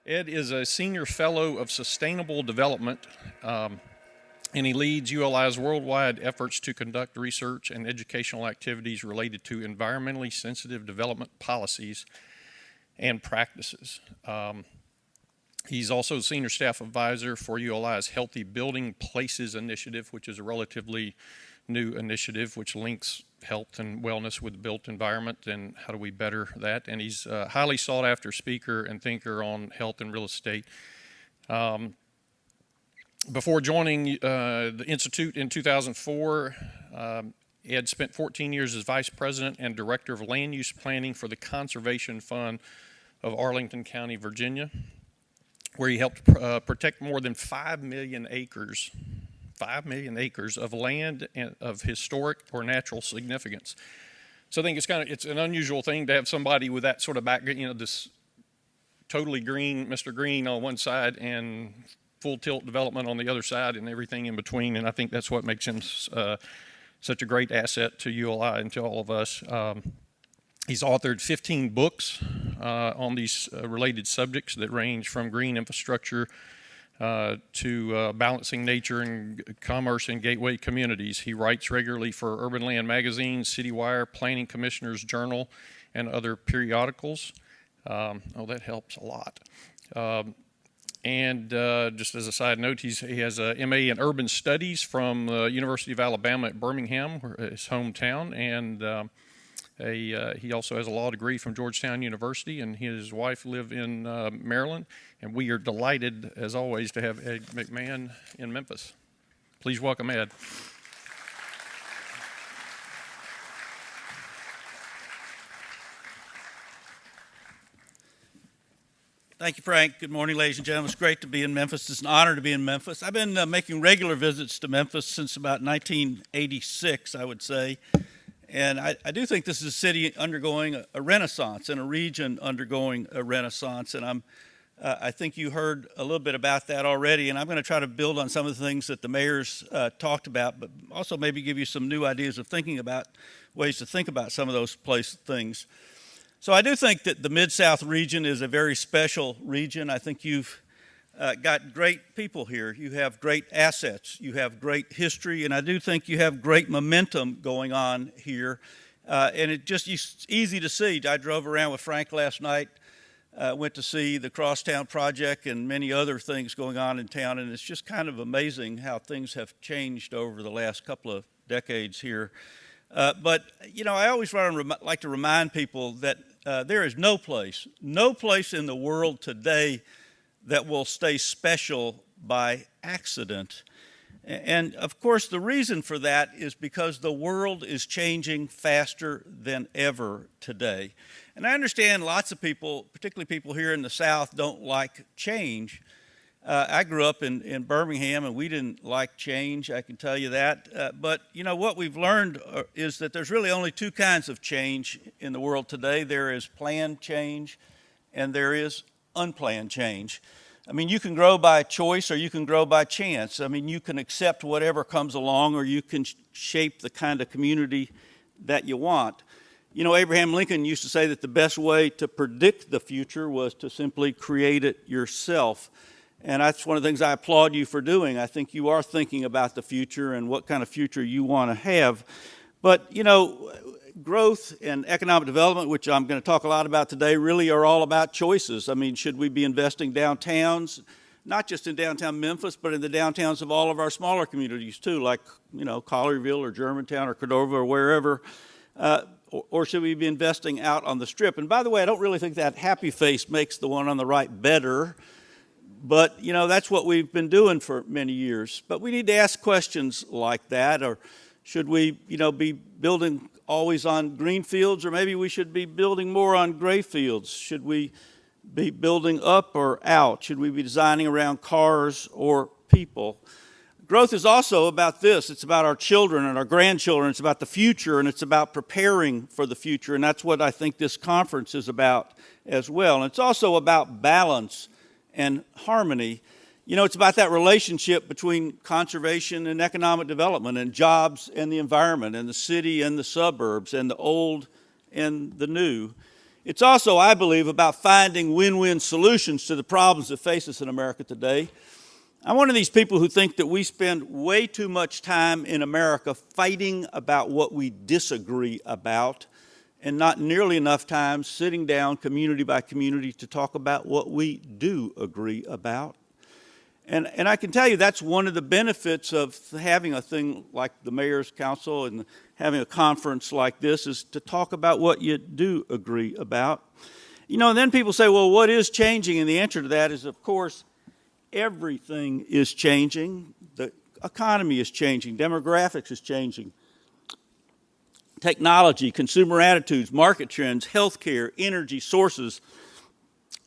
Ed is a senior fellow of sustainable development, and he leads ULI's worldwide efforts to conduct research and educational activities related to environmentally sensitive development policies and practices. He's also senior staff advisor for ULI's Healthy Building Places initiative, which is a relatively new initiative which links health and wellness with the built environment and how do we better that. And he's a highly sought after speaker and thinker on health and real estate. Before joining the Institute in 2004, Ed spent 14 years as vice president and director of land use planning for the Conservation Fund of Arlington County, Virginia, where he helped protect more than 5 million acres of land and of historic or natural significance. So I think it's an unusual thing to have somebody with that sort of background, this totally green, Mr. Green on one side and full tilt development on the other side and everything in between. And I think that's what makes him such a great asset to ULI and to all of us. He's authored 15 books on these related subjects that range from green infrastructure to balancing nature and commerce in gateway communities. He writes regularly for Urban Land Magazine, CityWire, Planning Commissioner's Journal, and other periodicals. That helps a lot. And just as a side note, he has a MA in Urban Studies from the University of Alabama at Birmingham, his hometown, and he also has a law degree from Georgetown University, and he and his wife live in Maryland. And we are delighted, as always, to have Ed McMahon in Memphis. Please welcome Ed. Thank you, Frank. Good morning, ladies and gentlemen. It's great to be in Memphis. It's an honor to be in Memphis. I've been making regular visits to Memphis since about 1986, I would say. And I do think this is a city undergoing a renaissance and a region undergoing a renaissance. And I think you heard a little bit about that already. And I'm going to try to build on some of the things that the mayor's talked about, but also maybe give you some new ideas of thinking about ways to think about some of those things. So I do think that the Mid-South region is a very special region. I think you've got great people here. You have great assets. You have great history. And I do think you have great momentum going on here. And it's easy to see. I drove around with Frank last night, went to see the Crosstown Project and many other things going on in town. And it's just kind of amazing how things have changed over the last couple of decades here. But, I always like to remind people that there is no place in the world today that will stay special by accident. And of course, the reason for that is because the world is changing faster than ever today. And I understand lots of people, particularly people here in the South, don't like change. I grew up in Birmingham, and we didn't like change, I can tell you that. But, what we've learned is that there's really only two kinds of change in the world today. There is planned change, and there is unplanned change. I mean, you can grow by choice or you can grow by chance. I mean, you can accept whatever comes along, or you can shape the kind of community that you want. Abraham Lincoln used to say that the best way to predict the future was to simply create it yourself. And that's one of the things I applaud you for doing. I think you are thinking about the future and what kind of future you want to have. But, growth and economic development, which I'm going to talk a lot about today, really are all about choices. I mean, should we be investing downtowns, not just in downtown Memphis, but in the downtowns of all of our smaller communities too, like, Collierville or Germantown or Cordova or wherever, or should we be investing out on the Strip? And by the way, I don't really think that happy face makes the one on the right better. But, that's what we've been doing for many years. But we need to ask questions like that. Or should we, be building always on green fields? Or maybe we should be building more on gray fields? Should we be building up or out? Should we be designing around cars or people? Growth is also about this. It's about our children and our grandchildren. It's about the future, and it's about preparing for the future. And that's what I think this conference is about as well. And it's also about balance and harmony. It's about that relationship between conservation and economic development, and jobs and the environment, and the city and the suburbs, and the old and the new. It's also, I believe, about finding win-win solutions to the problems that face us in America today. I'm one of these people who think that we spend way too much time in America fighting about what we disagree about, and not nearly enough time sitting down community by community to talk about what we do agree about. And I can tell you that's one of the benefits of having a thing like the Mayor's Council and having a conference like this, is to talk about what you do agree about. You know, and then people say, well, what is changing? And the answer to that is, of course, everything is changing. The economy is changing. Demographics is changing. Technology, consumer attitudes, market trends, healthcare, energy sources,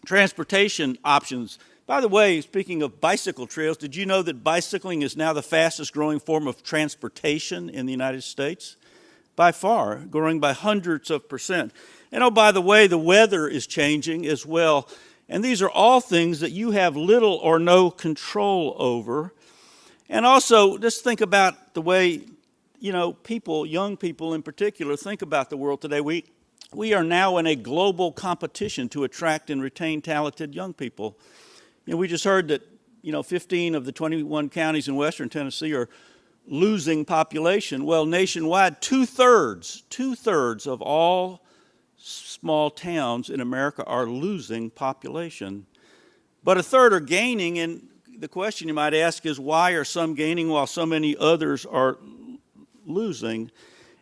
transportation options. By the way, speaking of bicycle trails, did you know that bicycling is now the fastest growing form of transportation in the United States? By far, growing by hundreds of percent. And oh, by the way, the weather is changing as well. And these are all things that you have little or no control over. And also, just think about the way, you know, people, young people in particular, think about the world today. We are now in a global competition to attract and retain talented young people. You know, we just heard that, 15 of the 21 counties in western Tennessee are losing population. Well, nationwide, two-thirds of all small towns in America are losing population. But a third are gaining, and the question you might ask is, why are some gaining while so many others are losing?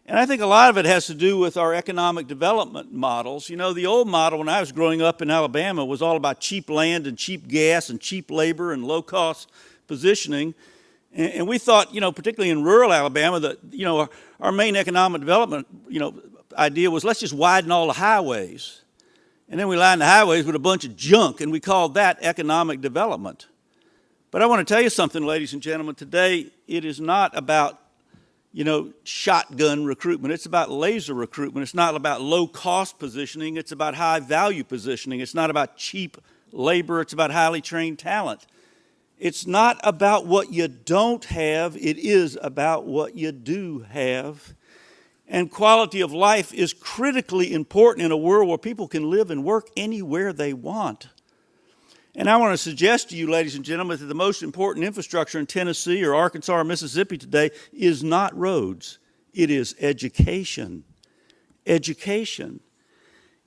And I think a lot of it has to do with our economic development models. You know, the old model when I was growing up in Alabama was all about cheap land and cheap gas and cheap labor and low-cost positioning. And we thought, particularly in rural Alabama, that, our main economic development, idea was, let's just widen all the highways. And then we lined the highways with a bunch of junk, and we called that economic development. But I want to tell you something, ladies and gentlemen. Today, it is not about shotgun recruitment. It's about laser recruitment. It's not about low-cost positioning. It's about high-value positioning. It's not about cheap labor. It's about highly trained talent. It's not about what you don't have. It is about what you do have. And quality of life is critically important in a world where people can live and work anywhere they want. And I want to suggest to you, ladies and gentlemen, that the most important infrastructure in Tennessee or Arkansas or Mississippi today is not roads. It is education. Education.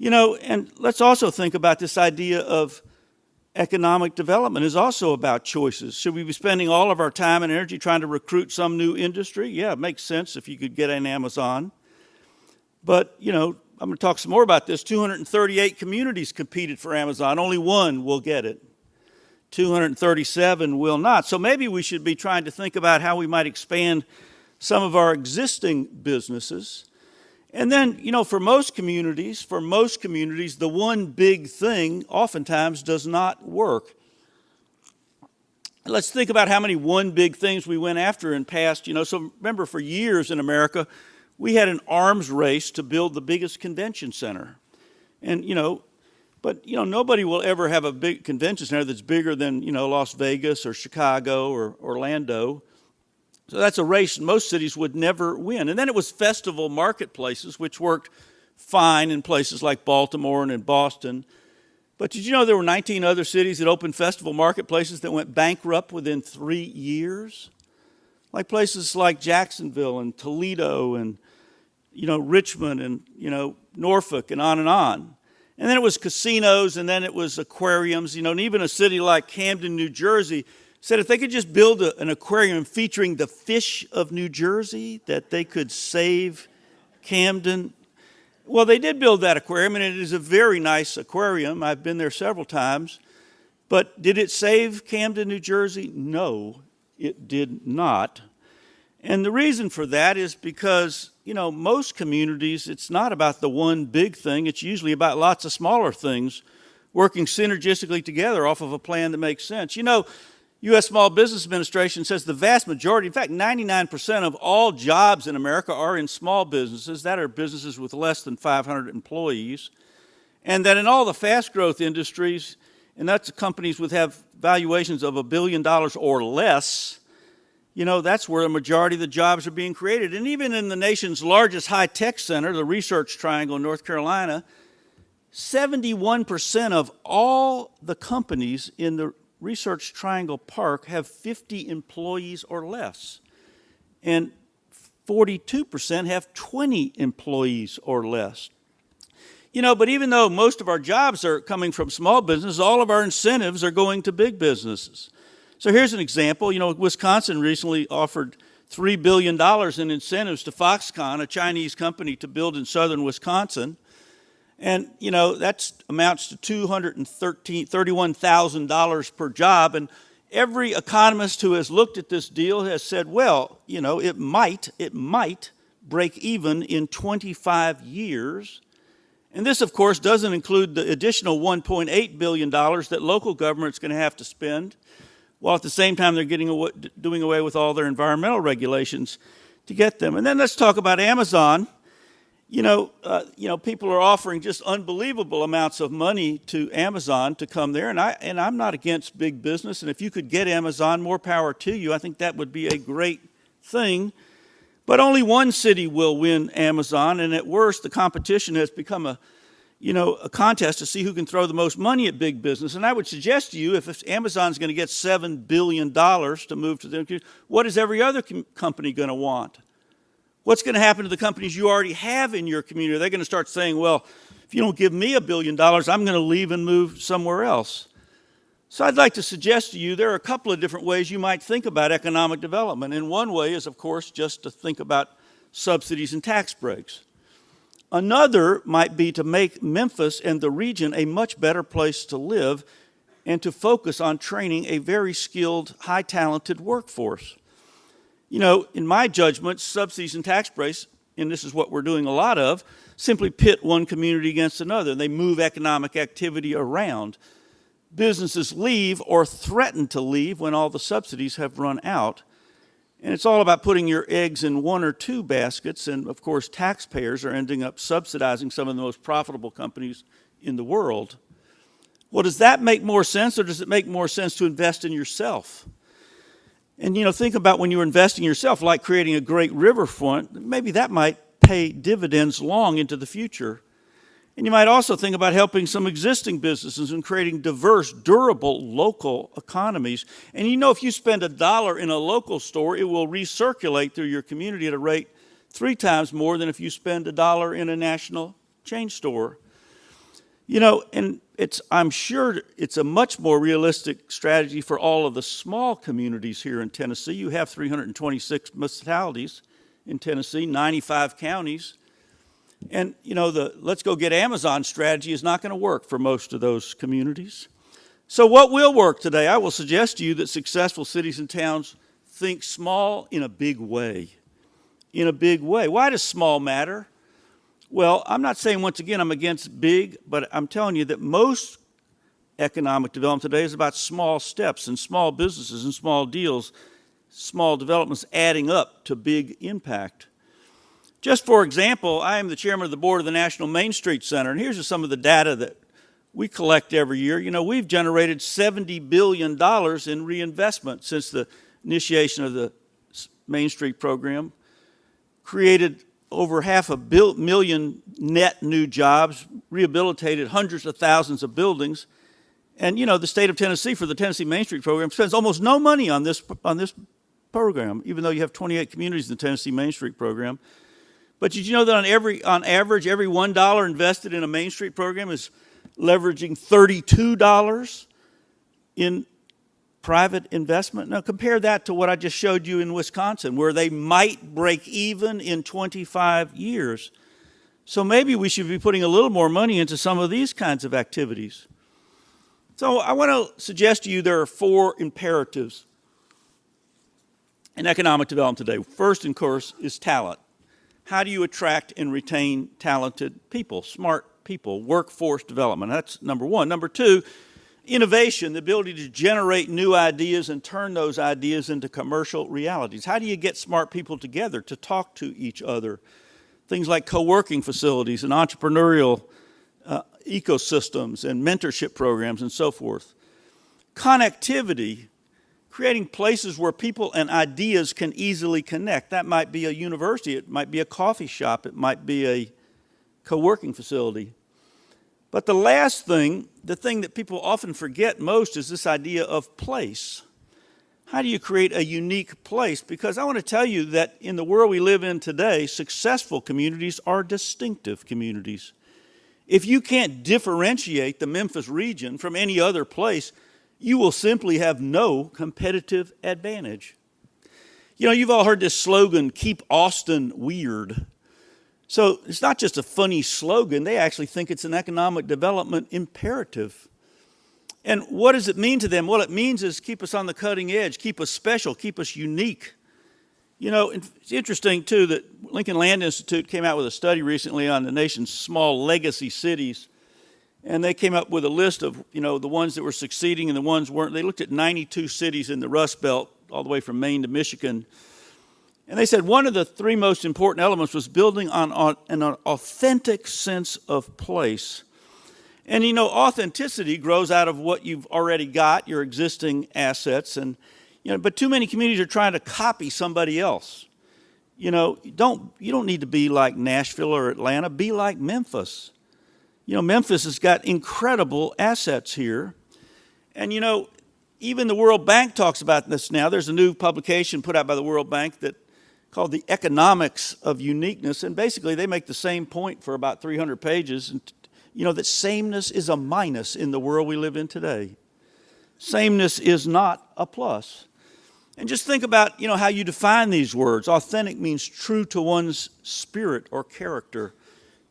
And let's also think about this idea of economic development is also about choices. Should we be spending all of our time and energy trying to recruit some new industry? Yeah, it makes sense if you could get an Amazon. But, I'm going to talk some more about this. 238 communities competed for Amazon. Only one will get it. 237 will not. So maybe we should be trying to think about how we might expand some of our existing businesses. And then, for most communities, the one big thing oftentimes does not work. Let's think about how many one big things we went after in past, So remember, for years in America, we had an arms race to build the biggest convention center. And, but nobody will ever have a big convention center that's bigger than, Las Vegas or Chicago or Orlando. So that's a race most cities would never win. And then it was festival marketplaces, which worked fine in places like Baltimore and in Boston. But did you know there were 19 other cities that opened festival marketplaces that went bankrupt within 3 years? Like places like Jacksonville and Toledo and, Richmond and, Norfolk and on and on. And then it was casinos, and then it was aquariums, and even a city like Camden, New Jersey, said if they could just build an aquarium featuring the fish of New Jersey, that they could save Camden. Well, they did build that aquarium, and it is a very nice aquarium. I've been there several times. But did it save Camden, New Jersey? No, it did not. And the reason for that is because, most communities, it's not about the one big thing. It's usually about lots of smaller things working synergistically together off of a plan that makes sense. U.S. Small Business Administration says the vast majority, in fact, 99% of all jobs in America are in small businesses. That are businesses with less than 500 employees. And that in all the fast growth industries, and that's companies with have valuations of $1 billion or less, that's where the majority of the jobs are being created. And even in the nation's largest high-tech center, the Research Triangle in North Carolina, 71% of all the companies in the Research Triangle Park have 50 employees or less. And 42% have 20 employees or less. You know, but even though most of our jobs are coming from small businesses, all of our incentives are going to big businesses. So here's an example. You know, Wisconsin recently offered $3 billion in incentives to Foxconn, a Chinese company, to build in southern Wisconsin. And, you know, that amounts to $231,000 per job. And every economist who has looked at this deal has said, well, you know, it might break even in 25 years. And this, of course, doesn't include the additional $1.8 billion that local government's going to have to spend, while at the same time they're doing away with all their environmental regulations to get them. And then let's talk about Amazon. You know, people are offering just unbelievable amounts of money to Amazon to come there, and I'm not against big business. And if you could get Amazon, more power to you. I think that would be a great thing. But only one city will win Amazon, and at worst, the competition has become a contest to see who can throw the most money at big business. And I would suggest to you, if Amazon's going to get $7 billion to move to them, what is every other company going to want? What's going to happen to the companies you already have in your community? They're going to start saying, well, if you don't give me $1 billion, I'm going to leave and move somewhere else. So I'd like to suggest to you there are a couple of different ways you might think about economic development. And one way is, of course, just to think about subsidies and tax breaks. Another might be to make Memphis and the region a much better place to live and to focus on training a very skilled, high-talented workforce. You know, in my judgment, subsidies and tax breaks, and this is what we're doing a lot of, simply pit one community against another. They move economic activity around. Businesses leave or threaten to leave when all the subsidies have run out. And it's all about putting your eggs in one or two baskets, and of course taxpayers are ending up subsidizing some of the most profitable companies in the world. Well, does that make more sense, or does it make more sense to invest in yourself? And, you know, think about when you're investing in yourself, like creating a great riverfront, maybe that might pay dividends long into the future. And you might also think about helping some existing businesses and creating diverse, durable local economies. And you know, if you spend $1 in a local store, it will recirculate through your community at a rate 3 times more than if you spend $1 in a national chain store. You know, and I'm sure it's a much more realistic strategy for all of the small communities here in Tennessee. You have 326 municipalities in Tennessee, 95 counties. And, you know, the let's go get Amazon strategy is not going to work for most of those communities. So what will work today? I will suggest to you that successful cities and towns think small in a big way. In a big way. Why does small matter? Well, I'm not saying, once again, I'm against big, but I'm telling you that most economic development today is about small steps and small businesses and small deals, small developments adding up to big impact. Just for example, I am the chairman of the board of the National Main Street Center, and here's just some of the data that we collect every year. You know, we've generated $70 billion in reinvestment since the initiation of the Main Street program, created over 500,000 net new jobs, rehabilitated hundreds of thousands of buildings. And, you know, the state of Tennessee, for the Tennessee Main Street program, spends almost no money on this program, even though you have 28 communities in the Tennessee Main Street program. But did you know that on average, every $1 invested in a Main Street program is leveraging $32 in private investment? Now compare that to what I just showed you in Wisconsin, where they might break even in 25 years. So maybe we should be putting a little more money into some of these kinds of activities. So I want to suggest to you there are 4 imperatives in economic development today. First, of course, is talent. How do you attract and retain talented people, smart people, workforce development? That's number 1. Number 2, innovation, the ability to generate new ideas and turn those ideas into commercial realities. How do you get smart people together to talk to each other? Things like co-working facilities and entrepreneurial ecosystems and mentorship programs and so forth. Connectivity, creating places where people and ideas can easily connect. That might be a university, it might be a coffee shop, it might be a co-working facility. But the last thing, the thing that people often forget most, is this idea of place. How do you create a unique place? Because I want to tell you that in the world we live in today, successful communities are distinctive communities. If you can't differentiate the Memphis region from any other place, you will simply have no competitive advantage. You know, you've all heard this slogan, keep Austin weird. So it's not just a funny slogan, they actually think it's an economic development imperative. And what does it mean to them? Well, it means is keep us on the cutting edge, keep us special, keep us unique. You know, it's interesting, too, that Lincoln Land Institute came out with a study recently on the nation's small legacy cities. And they came up with a list of, you know, the ones that were succeeding and the ones weren't. They looked at 92 cities in the Rust Belt, all the way from Maine to Michigan. And they said one of the three most important elements was building on an authentic sense of place. And, you know, authenticity grows out of what you've already got, your existing assets. And, you know, but too many communities are trying to copy somebody else. You know, you don't need to be like Nashville or Atlanta. Be like Memphis. You know, Memphis has got incredible assets here. And, you know, even the World Bank talks about this now. There's a new publication put out by the World Bank that called The Economics of Uniqueness. And basically they make the same point for about 300 pages. And, you know, that sameness is a minus in the world we live in today. Sameness is not a plus. And just think about, you know, how you define these words. Authentic means true to one's spirit or character.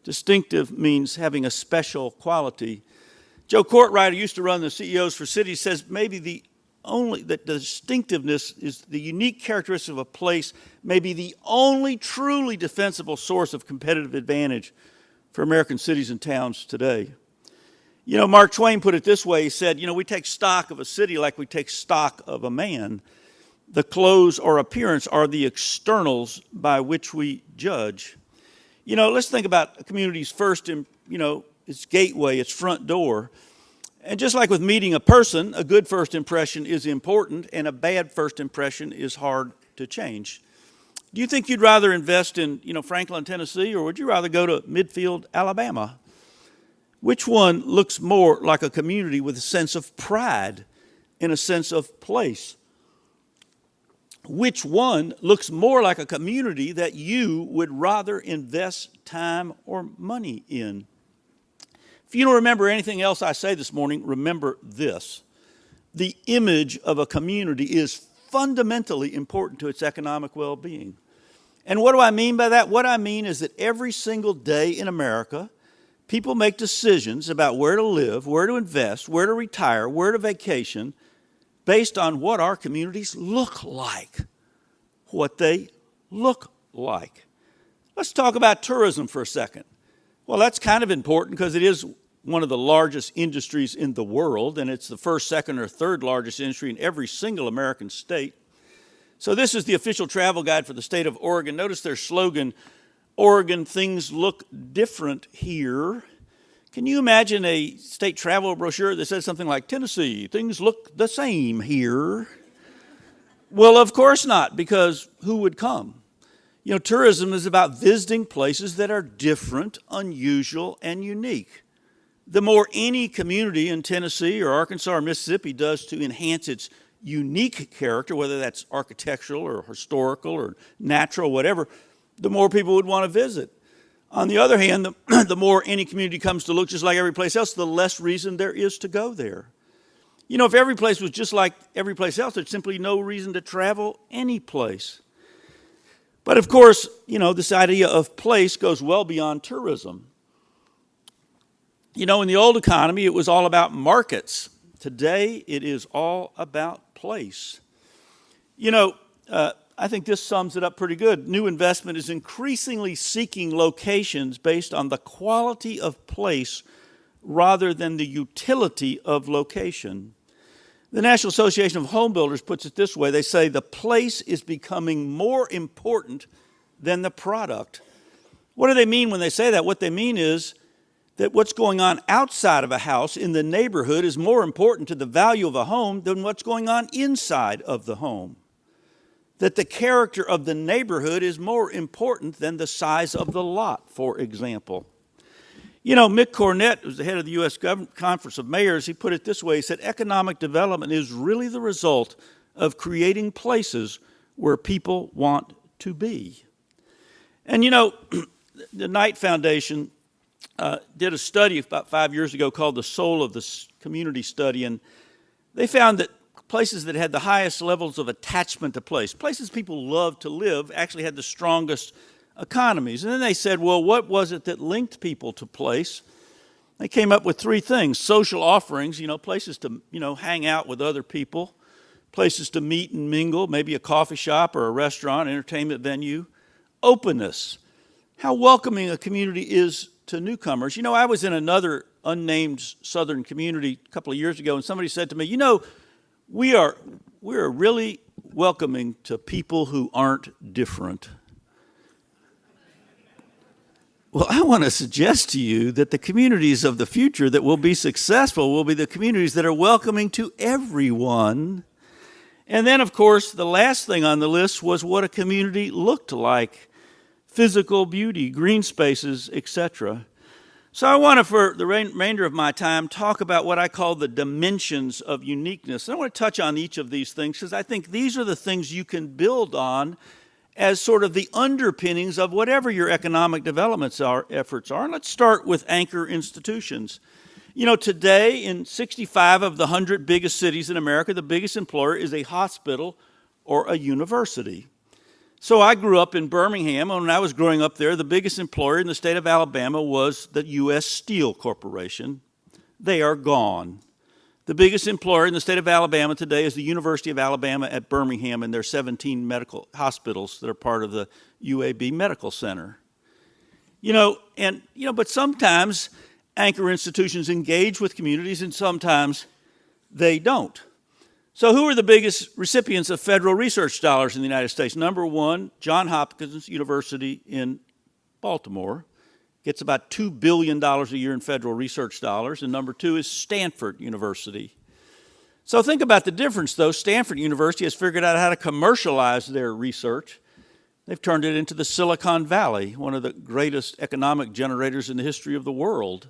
Distinctive means having a special quality. Joe Courtwright, who used to run the CEOs for Cities, says maybe the distinctiveness is the unique characteristic of a place, may be the only truly defensible source of competitive advantage for American cities and towns today. You know, Mark Twain put it this way. He said, you know, we take stock of a city like we take stock of a man. The clothes or appearance are the externals by which we judge. You know, let's think about a community's first, you know, its gateway, its front door. And just like with meeting a person, a good first impression is important and a bad first impression is hard to change. Do you think you'd rather invest in, you know, Franklin, Tennessee, or would you rather go to Midfield, Alabama? Which one looks more like a community with a sense of pride and a sense of place? Which one looks more like a community that you would rather invest time or money in? If you don't remember anything else I say this morning, remember this. The image of a community is fundamentally important to its economic well-being. And what do I mean by that? What I mean is that every single day in America, people make decisions about where to live, where to invest, where to retire, where to vacation, based on what our communities look like, what they look like. Let's talk about tourism for a second. Well, that's kind of important because it is one of the largest industries in the world, and it's the first, second, or third largest industry in every single American state. So this is the official travel guide for the state of Oregon. Notice their slogan, Oregon, things look different here. Can you imagine a state travel brochure that says something like, Tennessee, things look the same here? Well, of course not, because who would come? You know, tourism is about visiting places that are different, unusual, and unique. The more any community in Tennessee or Arkansas or Mississippi does to enhance its unique character, whether that's architectural or historical or natural, whatever, the more people would want to visit. On the other hand, the more any community comes to look just like every place else, the less reason there is to go there. You know, if every place was just like every place else, there's simply no reason to travel any place. But of course, you know, this idea of place goes well beyond tourism. You know, in the old economy, it was all about markets. Today, it is all about place. You know, I think this sums it up pretty good. New investment is increasingly seeking locations based on the quality of place rather than the utility of location. The National Association of Home Builders puts it this way. They say the place is becoming more important than the product. What do they mean when they say that? What they mean is that what's going on outside of a house in the neighborhood is more important to the value of a home than what's going on inside of the home. That the character of the neighborhood is more important than the size of the lot, for example. You know, Mick Cornett, who's the head of the U.S. Conference of Mayors, he put it this way. He said, economic development is really the result of creating places where people want to be. And you know, the Knight Foundation did a study about 5 years ago called the Soul of the Community Study, and they found that places that had the highest levels of attachment to place, places people love to live, actually had the strongest economies. And then they said, well, what was it that linked people to place? They came up with three things: social offerings, you know, places to, you know, hang out with other people, places to meet and mingle, maybe a coffee shop or a restaurant, entertainment venue; openness, how welcoming a community is to newcomers. You know, I was in another unnamed southern community a couple of years ago, and somebody said to me, you know, we are really welcoming to people who aren't different. Well, I want to suggest to you that the communities of the future that will be successful will be the communities that are welcoming to everyone. And then, of course, the last thing on the list was what a community looked like: physical beauty, green spaces, etc. So I want to, for the remainder of my time, talk about what I call the dimensions of uniqueness. And I want to touch on each of these things because I think these are the things you can build on as sort of the underpinnings of whatever your economic development efforts are. And let's start with anchor institutions. You know, today in 65 of the 100 biggest cities in America, the biggest employer is a hospital or a university. So I grew up in Birmingham, and when I was growing up there, the biggest employer in the state of Alabama was the U.S. Steel Corporation. They are gone. The biggest employer in the state of Alabama today is the University of Alabama at Birmingham and their 17 medical hospitals that are part of the UAB Medical Center. But sometimes anchor institutions engage with communities and sometimes they don't. So who are the biggest recipients of federal research dollars in the United States? Number one, Johns Hopkins University in Baltimore gets about $2 billion a year in federal research dollars. And number two is Stanford University. So think about the difference, though. Stanford University has figured out how to commercialize their research. They've turned it into the Silicon Valley, one of the greatest economic generators in the history of the world.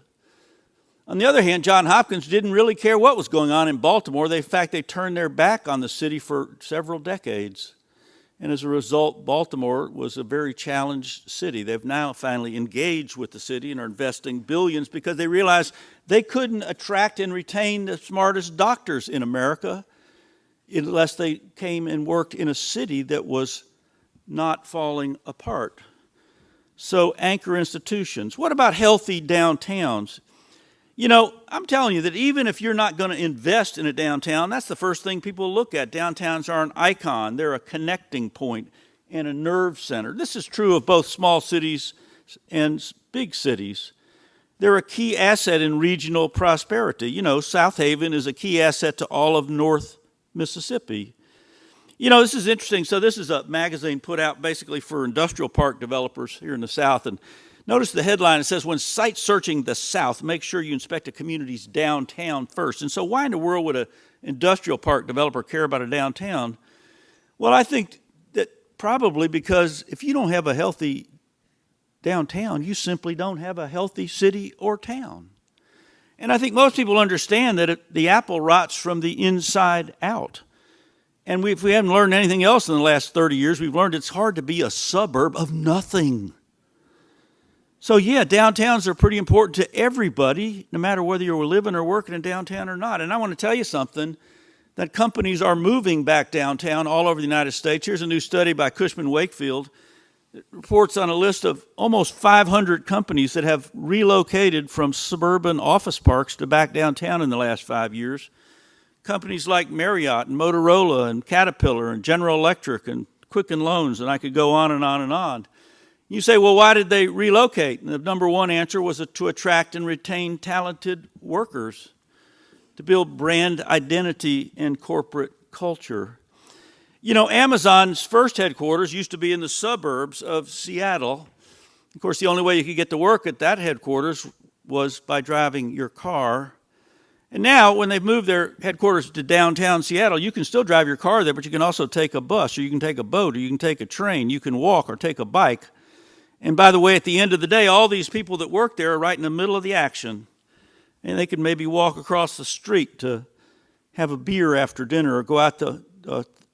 On the other hand, Johns Hopkins didn't really care what was going on in Baltimore. In fact, they turned their back on the city for several decades. And as a result, Baltimore was a very challenged city. They've now finally engaged with the city and are investing billions because they realized they couldn't attract and retain the smartest doctors in America unless they came and worked in a city that was not falling apart. So anchor institutions. What about healthy downtowns? You know, I'm telling you that even if you're not going to invest in a downtown, that's the first thing people look at. Downtowns are an icon. They're a connecting point and a nerve center. This is true of both small cities and big cities. They're a key asset in regional prosperity. You know, South Haven is a key asset to all of North Mississippi. You know, this is interesting. So this is a magazine put out basically for industrial park developers here in the South. And notice the headline. It says, when site searching the South, make sure you inspect a community's downtown first. And so why in the world would an industrial park developer care about a downtown? Well, I think that probably because if you don't have a healthy downtown, you simply don't have a healthy city or town. And I think most people understand that the apple rots from the inside out. And if we haven't learned anything else in the last 30 years, we've learned it's hard to be a suburb of nothing. So yeah, downtowns are pretty important to everybody, no matter whether you're living or working in downtown or not. And I want to tell you something, that companies are moving back downtown all over the United States. Here's a new study by Cushman Wakefield. It reports on a list of almost 500 companies that have relocated from suburban office parks to back downtown in the last 5 years. Companies like Marriott and Motorola and Caterpillar and General Electric and Quicken Loans, and I could go on and on and on. You say, well, why did they relocate? And the number one answer was to attract and retain talented workers, to build brand identity and corporate culture. You know, Amazon's first headquarters used to be in the suburbs of Seattle. Of course, the only way you could get to work at that headquarters was by driving your car. And now, when they've moved their headquarters to downtown Seattle, you can still drive your car there, but you can also take a bus, or you can take a boat, or you can take a train, you can walk or take a bike. And by the way, at the end of the day, all these people that work there are right in the middle of the action. And they could maybe walk across the street to have a beer after dinner or go out to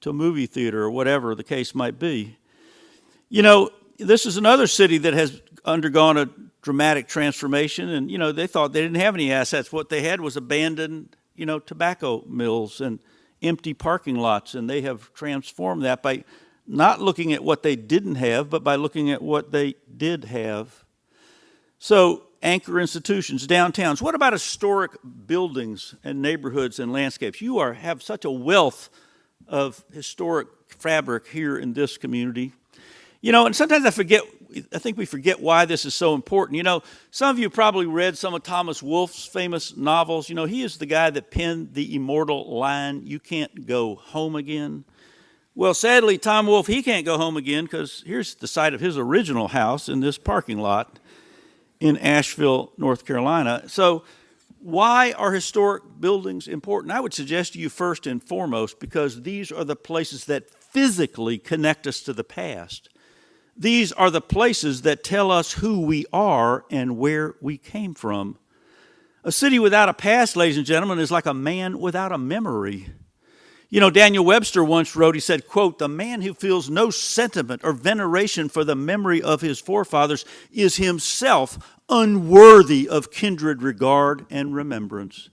a movie theater or whatever the case might be. You know, this is another city that has undergone a dramatic transformation, and, you know, they thought they didn't have any assets. What they had was abandoned, you know, tobacco mills and empty parking lots, and they have transformed that by not looking at what they didn't have, but by looking at what they did have. So, anchor institutions, downtowns. What about historic buildings and neighborhoods and landscapes? You have such a wealth of historic fabric here in this community. You know, and sometimes I think we forget why this is so important. You know, some of you probably read some of Thomas Wolfe's famous novels. You know, he is the guy that penned the immortal line, "You can't go home again." Well, sadly, Tom Wolfe, he can't go home again because here's the site of his original house in this parking lot in Asheville, North Carolina. So why are historic buildings important? I would suggest to you first and foremost because these are the places that physically connect us to the past. These are the places that tell us who we are and where we came from. A city without a past, ladies and gentlemen, is like a man without a memory. You know, Daniel Webster once wrote, he said, quote, "The man who feels no sentiment or veneration for the memory of his forefathers is himself unworthy of kindred regard and remembrance."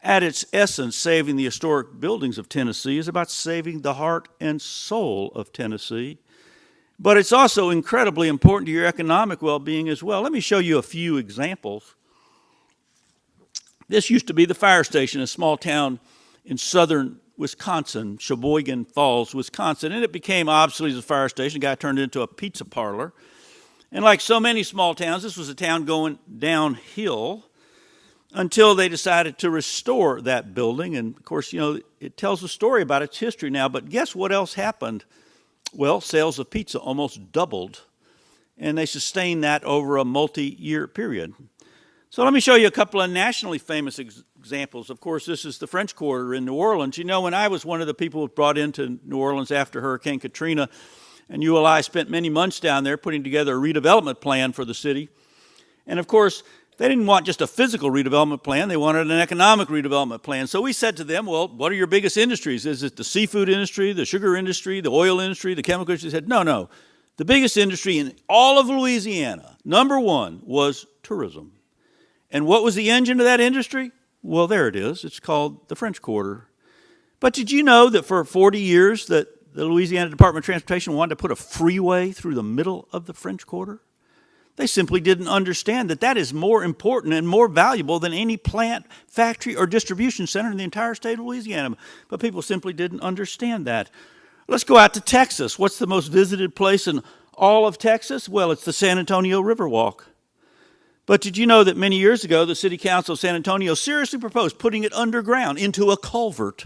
At its essence, saving the historic buildings of Tennessee is about saving the heart and soul of Tennessee. But it's also incredibly important to your economic well-being as well. Let me show you a few examples. This used to be the fire station, a small town in southern Wisconsin, Sheboygan Falls, Wisconsin, and it became obsolete as a fire station. The guy turned it into a pizza parlor. And like so many small towns, this was a town going downhill until they decided to restore that building. And of course, you know, it tells a story about its history now, but guess what else happened? Well, sales of pizza almost doubled, and they sustained that over a multi-year period. So let me show you a couple of nationally famous examples. Of course, this is the French Quarter in New Orleans. You know, when I was one of the people who was brought into New Orleans after Hurricane Katrina, and ULI spent many months down there putting together a redevelopment plan for the city. And of course, they didn't want just a physical redevelopment plan, they wanted an economic redevelopment plan. So we said to them, well, what are your biggest industries? Is it the seafood industry, the sugar industry, the oil industry, the chemical industry? They said, no. The biggest industry in all of Louisiana, number one, was tourism. And what was the engine of that industry? Well, there it is. It's called the French Quarter. But did you know that for 40 years that the Louisiana Department of Transportation wanted to put a freeway through the middle of the French Quarter? They simply didn't understand that that is more important and more valuable than any plant, factory, or distribution center in the entire state of Louisiana. But people simply didn't understand that. Let's go out to Texas. What's the most visited place in all of Texas? Well, it's the San Antonio Riverwalk. But did you know that many years ago, the City Council of San Antonio seriously proposed putting it underground into a culvert?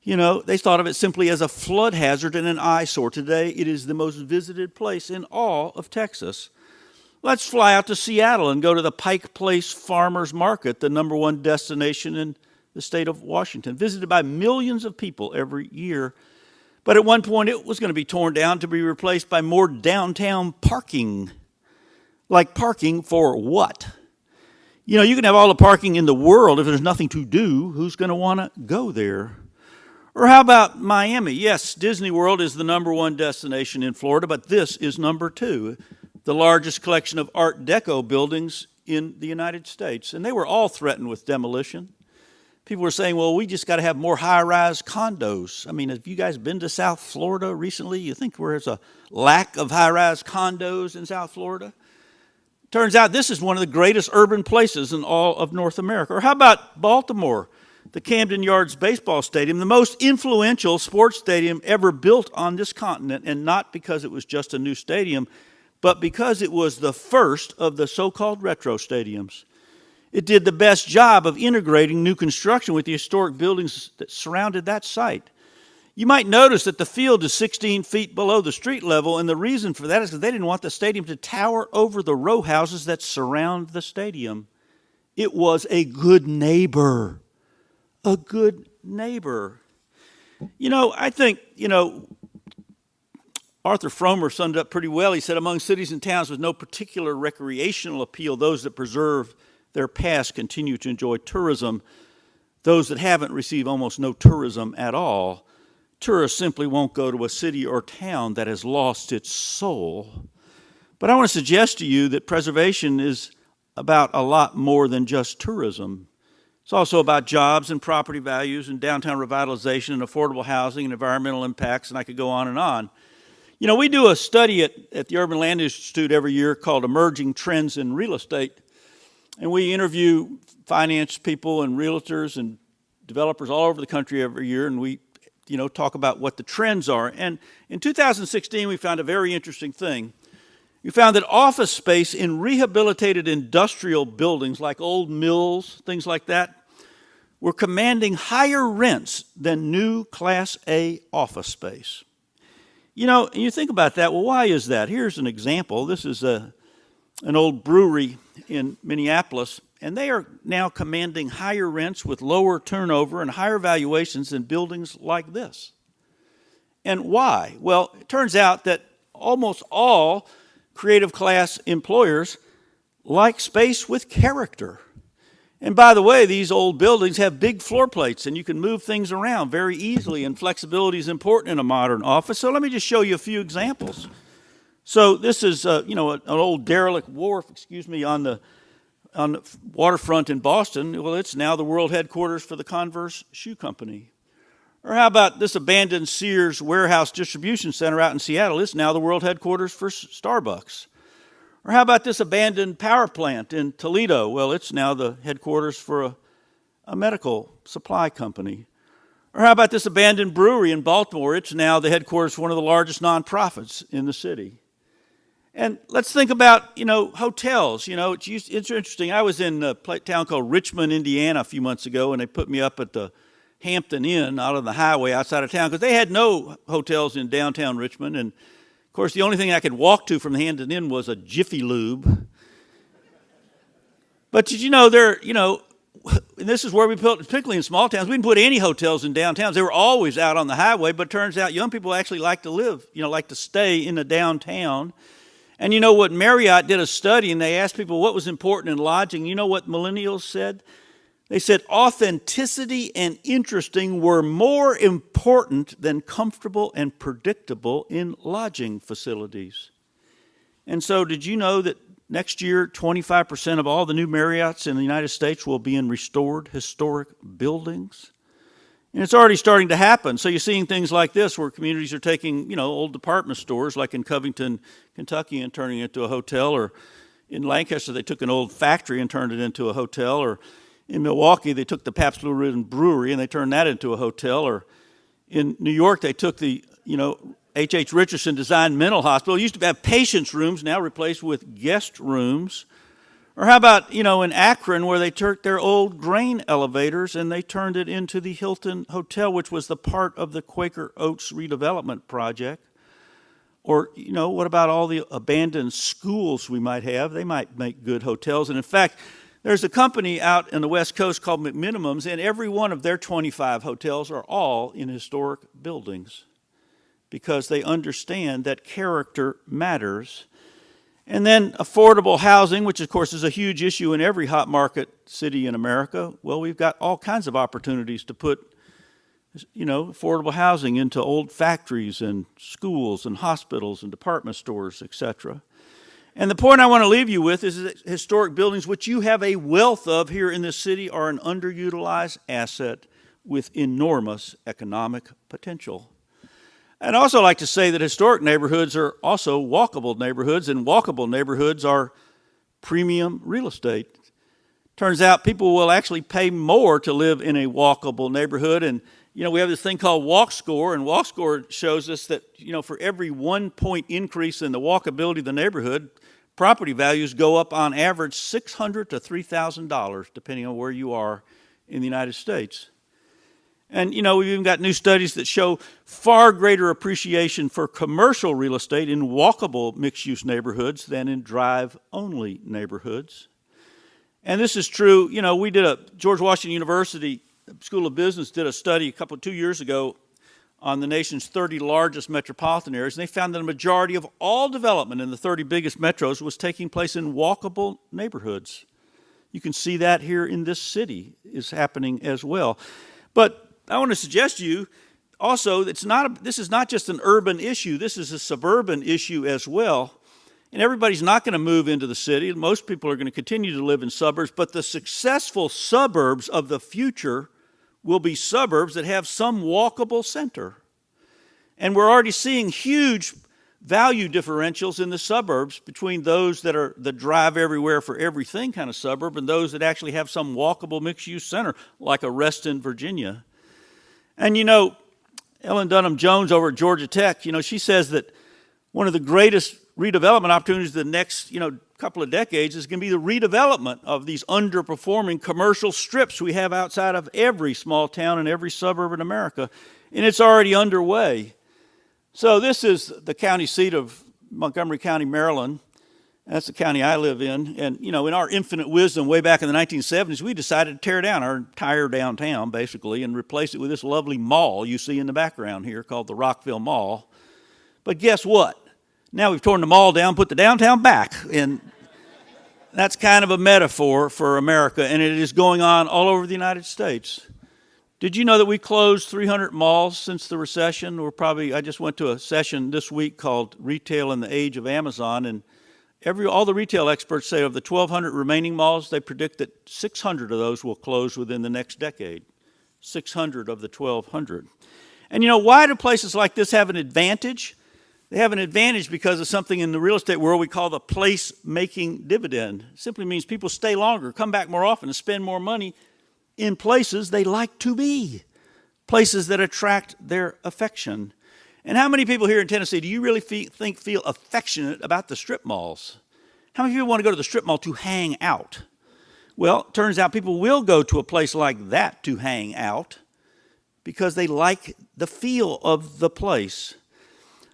You know, they thought of it simply as a flood hazard and an eyesore. Today, it is the most visited place in all of Texas. Let's fly out to Seattle and go to the Pike Place Farmers Market, the number one destination in the state of Washington, visited by millions of people every year. But at one point, it was going to be torn down to be replaced by more downtown parking. Like parking for what? You know, you can have all the parking in the world. If there's nothing to do, who's going to want to go there? Or how about Miami? Yes, Disney World is the number one destination in Florida, but this is number two, the largest collection of Art Deco buildings in the United States. And they were all threatened with demolition. People were saying, well, we just got to have more high-rise condos. I mean, have you guys been to South Florida recently? You think there's a lack of high-rise condos in South Florida? Turns out this is one of the greatest urban places in all of North America. Or how about Baltimore, the Camden Yards Baseball Stadium, the most influential sports stadium ever built on this continent, and not because it was just a new stadium, but because it was the first of the so-called retro stadiums. It did the best job of integrating new construction with the historic buildings that surrounded that site. You might notice that the field is 16 feet below the street level, and the reason for that is because they didn't want the stadium to tower over the row houses that surround the stadium. It was a good neighbor. A good neighbor. You know, I think, Arthur Fromer summed it up pretty well. He said, among cities and towns with no particular recreational appeal, those that preserve their past continue to enjoy tourism. Those that haven't receive almost no tourism at all. Tourists simply won't go to a city or town that has lost its soul. But I want to suggest to you that preservation is about a lot more than just tourism. It's also about jobs and property values and downtown revitalization and affordable housing and environmental impacts, and I could go on and on. You know, we do a study at the Urban Land Institute every year called Emerging Trends in Real Estate, and we interview finance people and realtors and developers all over the country every year, and we talk about what the trends are. And in 2016, we found a very interesting thing. We found that office space in rehabilitated industrial buildings like old mills, things like that, were commanding higher rents than new Class A office space. You know, and you think about that, well, why is that? Here's an example. This is an old brewery in Minneapolis, and they are now commanding higher rents with lower turnover and higher valuations than buildings like this. And why? Well, it turns out that almost all creative class employers like space with character. And by the way, these old buildings have big floor plates, and you can move things around very easily, and flexibility is important in a modern office. So let me just show you a few examples. So this is, an old derelict wharf, on the waterfront in Boston. Well, it's now the world headquarters for the Converse Shoe Company. Or how about this abandoned Sears warehouse distribution center out in Seattle? It's now the world headquarters for Starbucks. Or how about this abandoned power plant in Toledo? Well, it's now the headquarters for a medical supply company. Or how about this abandoned brewery in Baltimore? It's now the headquarters for one of the largest nonprofits in the city. And let's think about, hotels. It's interesting. I was in a town called Richmond, Indiana a few months ago, and they put me up at the Hampton Inn out on the highway outside of town because they had no hotels in downtown Richmond. And, of course, the only thing I could walk to from the Hampton Inn was a Jiffy Lube. But did you know and this is where we put, particularly in small towns, we didn't put any hotels in downtowns. They were always out on the highway, but it turns out young people actually like to live, like to stay in the downtown. And you know what? Marriott did a study, and they asked people what was important in lodging. You know what millennials said? They said authenticity and interesting were more important than comfortable and predictable in lodging facilities. And so did you know that next year 25% of all the new Marriotts in the United States will be in restored historic buildings? And it's already starting to happen. So you're seeing things like this where communities are taking, old department stores like in Covington, Kentucky, and turning it into a hotel. Or in Lancaster, they took an old factory and turned it into a hotel. Or in Milwaukee, they took the Pabst Blue Ribbon Brewery and they turned that into a hotel. Or in New York, they took the, H.H. Richardson designed mental hospital. It used to have patients' rooms, now replaced with guest rooms. Or how about, in Akron, where they took their old grain elevators and they turned it into the Hilton Hotel, which was the part of the Quaker Oats redevelopment project. Or, what about all the abandoned schools we might have? They might make good hotels. And in fact, there's a company out on the West Coast called McMahon, and every one of their 25 hotels are all in historic buildings because they understand that character matters. And then affordable housing, which of course is a huge issue in every hot market city in America. Well, we've got all kinds of opportunities to put, affordable housing into old factories and schools and hospitals and department stores, etc. And the point I want to leave you with is that historic buildings, which you have a wealth of here in this city, are an underutilized asset with enormous economic potential. I'd also like to say that historic neighborhoods are also walkable neighborhoods, and walkable neighborhoods are premium real estate. Turns out people will actually pay more to live in a walkable neighborhood, and we have this thing called Walk Score, and Walk Score shows us that for every 1 point increase in the walkability of the neighborhood, property values go up on average $600 to $3,000, depending on where you are in the United States. And, we've even got new studies that show far greater appreciation for commercial real estate in walkable mixed-use neighborhoods than in drive-only neighborhoods. And this is true. George Washington University School of Business did a study 2 years ago on the nation's 30 largest metropolitan areas, and they found that a majority of all development in the 30 biggest metros was taking place in walkable neighborhoods. You can see that here in this city is happening as well. But I want to suggest to you also, this is not just an urban issue, this is a suburban issue as well. And everybody's not going to move into the city. Most people are going to continue to live in suburbs, but the successful suburbs of the future will be suburbs that have some walkable center. And we're already seeing huge value differentials in the suburbs between those that are the drive everywhere for everything kind of suburb and those that actually have some walkable mixed-use center, like a Reston, Virginia. And Ellen Dunham Jones over at Georgia Tech, she says that one of the greatest redevelopment opportunities the next, couple of decades is going to be the redevelopment of these underperforming commercial strips we have outside of every small town and every suburb in America. And it's already underway. So this is the county seat of Montgomery County, Maryland. That's the county I live in. And, in our infinite wisdom way back in the 1970s, we decided to tear down our entire downtown, basically, and replace it with this lovely mall you see in the background here called the Rockville Mall. But guess what? Now we've torn the mall down, put the downtown back. And that's kind of a metaphor for America, and it is going on all over the United States. Did you know that we closed 300 malls since the recession? I just went to a session this week called Retail in the Age of Amazon, and all the retail experts say of the 1,200 remaining malls, they predict that 600 of those will close within the next decade. 600 of the 1,200. And why do places like this have an advantage? They have an advantage because of something in the real estate world we call the place-making dividend. It simply means people stay longer, come back more often, and spend more money in places they like to be, places that attract their affection. And how many people here in Tennessee do you really feel affectionate about the strip malls? How many people want to go to the strip mall to hang out? Well, it turns out people will go to a place like that to hang out because they like the feel of the place.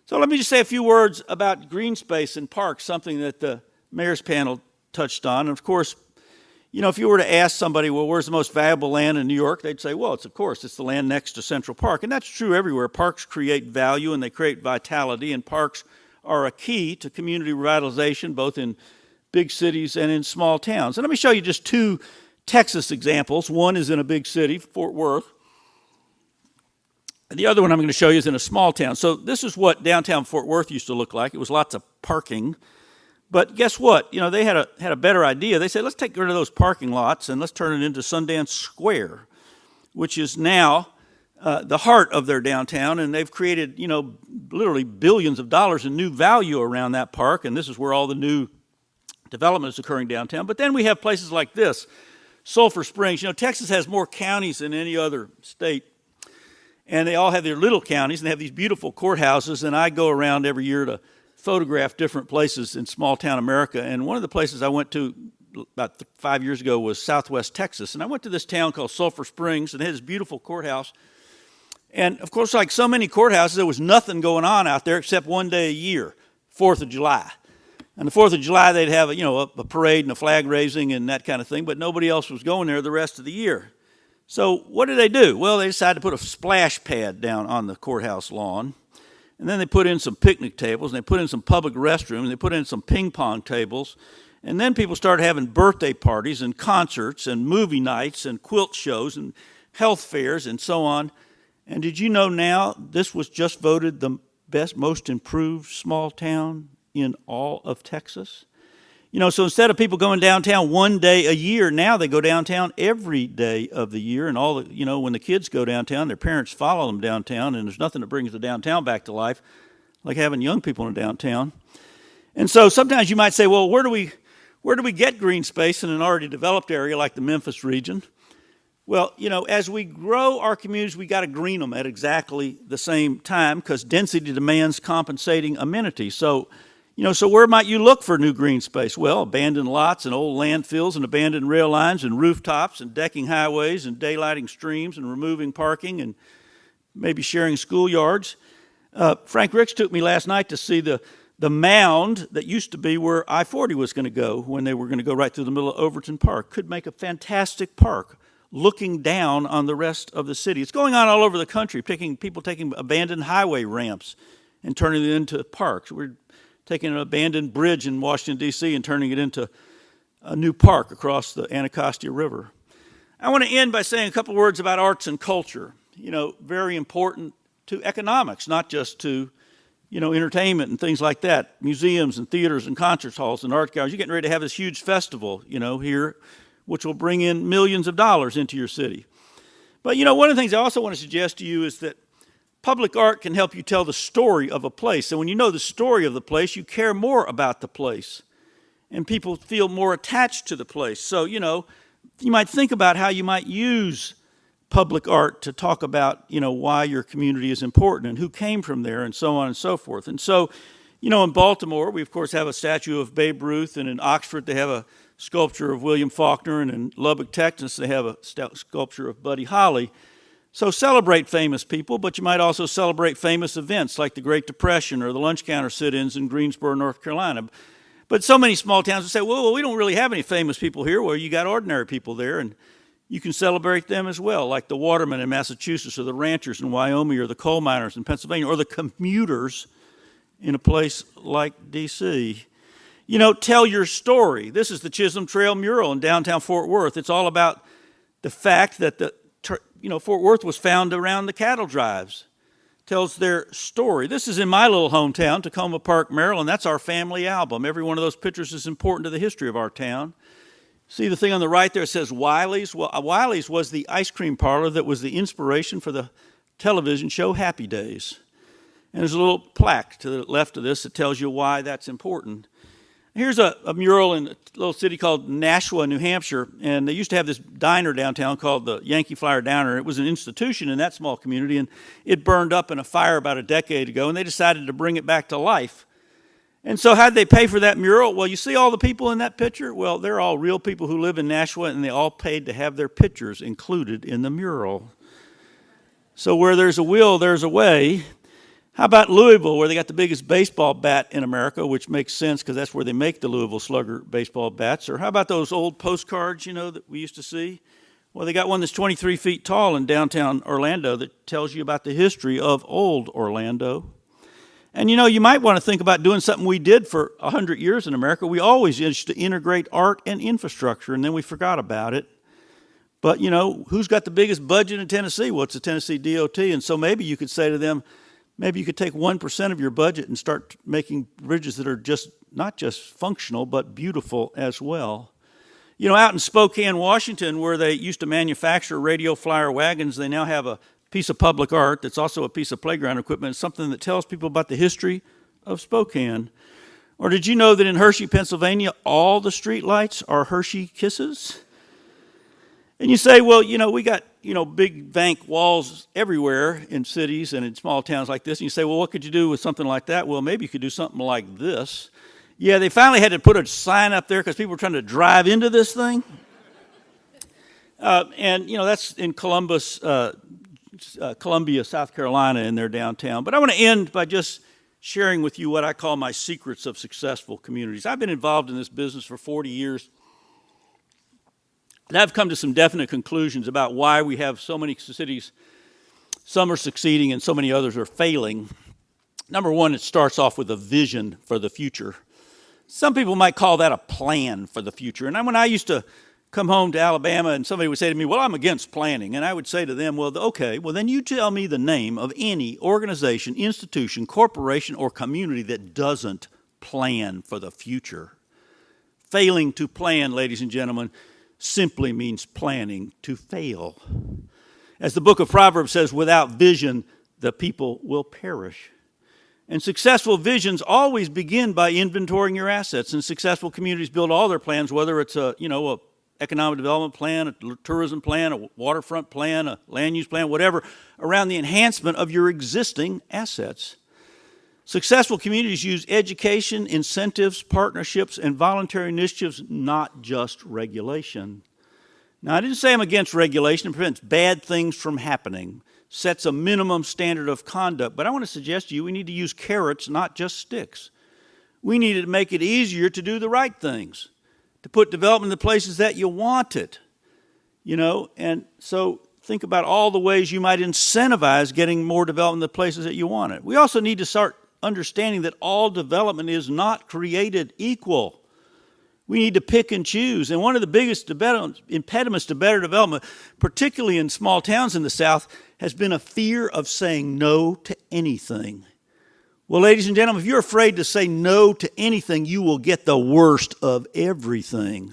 So let me just say a few words about green space and parks, something that the mayor's panel touched on. And of course, if you were to ask somebody, well, where's the most valuable land in New York? They'd say, well, it's the land next to Central Park. And that's true everywhere. Parks create value and they create vitality, and parks are a key to community revitalization, both in big cities and in small towns. And let me show you just two Texas examples. One is in a big city, Fort Worth. The other one I'm going to show you is in a small town. So this is what downtown Fort Worth used to look like. It was lots of parking. But guess what? They had a better idea. They said, let's take rid of those parking lots and let's turn it into Sundance Square, which is now the heart of their downtown. And they've created, literally billions of dollars in new value around that park. And this is where all the new development is occurring downtown. But then we have places like this, Sulphur Springs. Texas has more counties than any other state. And they all have their little counties, and they have these beautiful courthouses. And I go around every year to photograph different places in small-town America. And one of the places I went to about 5 years ago was Southwest Texas. And I went to this town called Sulphur Springs, and it had this beautiful courthouse. And, of course, like so many courthouses, there was nothing going on out there except one day a year, 4th of July. And the 4th of July, they'd have a parade and a flag raising and that kind of thing, but nobody else was going there the rest of the year. So what did they do? Well, they decided to put a splash pad down on the courthouse lawn. And then they put in some picnic tables, and they put in some public restrooms, and they put in some ping pong tables. And then people started having birthday parties and concerts and movie nights and quilt shows and health fairs and so on. And did you know now this was just voted the most improved small town in all of Texas? So instead of people going downtown one day a year, now they go downtown every day of the year. And when the kids go downtown, their parents follow them downtown. And there's nothing that brings the downtown back to life like having young people in downtown. And so sometimes you might say, well, where do we get green space in an already developed area like the Memphis region? Well, as we grow our communities, we got to green them at exactly the same time because density demands compensating amenities. So where might you look for new green space? Well, abandoned lots and old landfills and abandoned rail lines and rooftops and decking highways and daylighting streams and removing parking and maybe sharing schoolyards. Frank Ricks took me last night to see the mound that used to be where I-40 was going to go when they were going to go right through the middle of Overton Park. Could make a fantastic park. looking down on the rest of the city. It's going on all over the country, people taking abandoned highway ramps and turning it into parks. We're taking an abandoned bridge in Washington, D.C. and turning it into a new park across the Anacostia River. I want to end by saying a couple words about arts and culture. Very important to economics, not just to, entertainment and things like that. Museums and theaters and concert halls and art galleries. You're getting ready to have this huge festival, here, which will bring in millions of dollars into your city. But, one of the things I also want to suggest to you is that public art can help you tell the story of a place. And when you know the story of the place, you care more about the place. And people feel more attached to the place. So, you might think about how you might use public art to talk about, why your community is important and who came from there and so on and so forth. And so, in Baltimore, we, of course, have a statue of Babe Ruth. And in Oxford, they have a sculpture of William Faulkner. And in Lubbock, Texas, they have a sculpture of Buddy Holly. So celebrate famous people, but you might also celebrate famous events like the Great Depression or the lunch counter sit-ins in Greensboro, North Carolina. But so many small towns will say, well, we don't really have any famous people here. Well, you got ordinary people there, and you can celebrate them as well, like the watermen in Massachusetts or the ranchers in Wyoming or the coal miners in Pennsylvania or the commuters in a place like D.C. Tell your story. This is the Chisholm Trail mural in downtown Fort Worth. It's all about the fact that Fort Worth was found around the cattle drives. Tells their story. This is in my little hometown, Tacoma Park, Maryland. That's our family album. Every one of those pictures is important to the history of our town. See the thing on the right there says Wiley's? Well, Wiley's was the ice cream parlor that was the inspiration for the television show Happy Days. And there's a little plaque to the left of this that tells you why that's important. Here's a mural in a little city called Nashua, New Hampshire, and they used to have this diner downtown called the Yankee Flyer Diner. It was an institution in that small community, and it burned up in a fire about a decade ago, and they decided to bring it back to life. And so how'd they pay for that mural? Well, you see all the people in that picture? Well, they're all real people who live in Nashua, and they all paid to have their pictures included in the mural. So where there's a will, there's a way. How about Louisville, where they got the biggest baseball bat in America, which makes sense because that's where they make the Louisville Slugger baseball bats? Or how about those old postcards, that we used to see? Well, they got one that's 23 feet tall in downtown Orlando that tells you about the history of old Orlando. And, you might want to think about doing something we did for 100 years in America. We always used to integrate art and infrastructure, and then we forgot about it. But, who's got the biggest budget in Tennessee? Well, it's the Tennessee DOT. And so maybe you could say to them, maybe you could take 1% of your budget and start making bridges that are not just functional, but beautiful as well. Out in Spokane, Washington, where they used to manufacture radio flyer wagons, they now have a piece of public art that's also a piece of playground equipment. It's something that tells people about the history of Spokane. Or did you know that in Hershey, Pennsylvania, all the street lights are Hershey Kisses? And you say, well, we got, big bank walls everywhere in cities and in small towns like this. And you say, well, what could you do with something like that? Well, maybe you could do something like this. Yeah, they finally had to put a sign up there because people were trying to drive into this thing. And that's in Columbia, South Carolina, in their downtown. But I want to end by just sharing with you what I call my secrets of successful communities. I've been involved in this business for 40 years. And I've come to some definite conclusions about why we have so many cities, some are succeeding and so many others are failing. Number one, it starts off with a vision for the future. Some people might call that a plan for the future. And when I used to come home to Alabama and somebody would say to me, well, I'm against planning. And I would say to them, well, okay, well, then you tell me the name of any organization, institution, corporation, or community that doesn't plan for the future. Failing to plan, ladies and gentlemen, simply means planning to fail. As the book of Proverbs says, without vision, the people will perish. And successful visions always begin by inventorying your assets. And successful communities build all their plans, whether it's a economic development plan, a tourism plan, a waterfront plan, a land use plan, whatever, around the enhancement of your existing assets. Successful communities use education, incentives, partnerships, and voluntary initiatives, not just regulation. Now, I didn't say I'm against regulation. It prevents bad things from happening, sets a minimum standard of conduct. But I want to suggest to you we need to use carrots, not just sticks. We need to make it easier to do the right things, to put development in the places that you want it. and so think about all the ways you might incentivize getting more development in the places that you want it. We also need to start understanding that all development is not created equal. We need to pick and choose. And one of the biggest impediments to better development, particularly in small towns in the South, has been a fear of saying no to anything. Well, ladies and gentlemen, if you're afraid to say no to anything, you will get the worst of everything.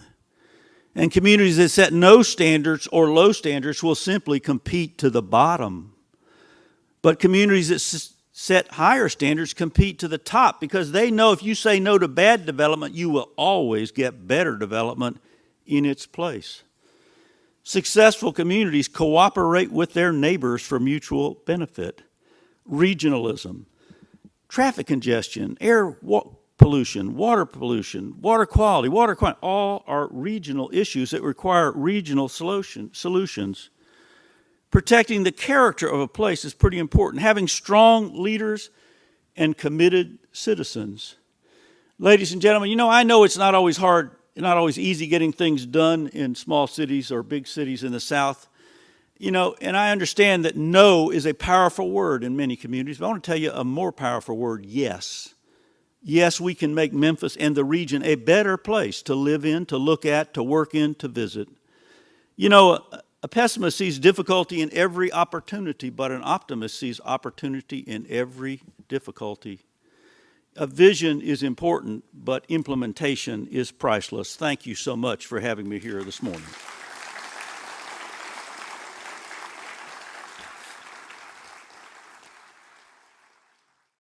And communities that set no standards or low standards will simply compete to the bottom. But communities that set higher standards compete to the top because they know if you say no to bad development, you will always get better development in its place. Successful communities cooperate with their neighbors for mutual benefit. Regionalism, traffic congestion, air pollution, water quality, all are regional issues that require regional solutions. Protecting the character of a place is pretty important. Having strong leaders and committed citizens. Ladies and gentlemen, I know it's not always hard, not always easy getting things done in small cities or big cities in the South. And I understand that no is a powerful word in many communities, but I want to tell you a more powerful word, yes. Yes, we can make Memphis and the region a better place to live in, to look at, to work in, to visit. A pessimist sees difficulty in every opportunity, but an optimist sees opportunity in every difficulty. A vision is important, but implementation is priceless. Thank you so much for having me here this morning.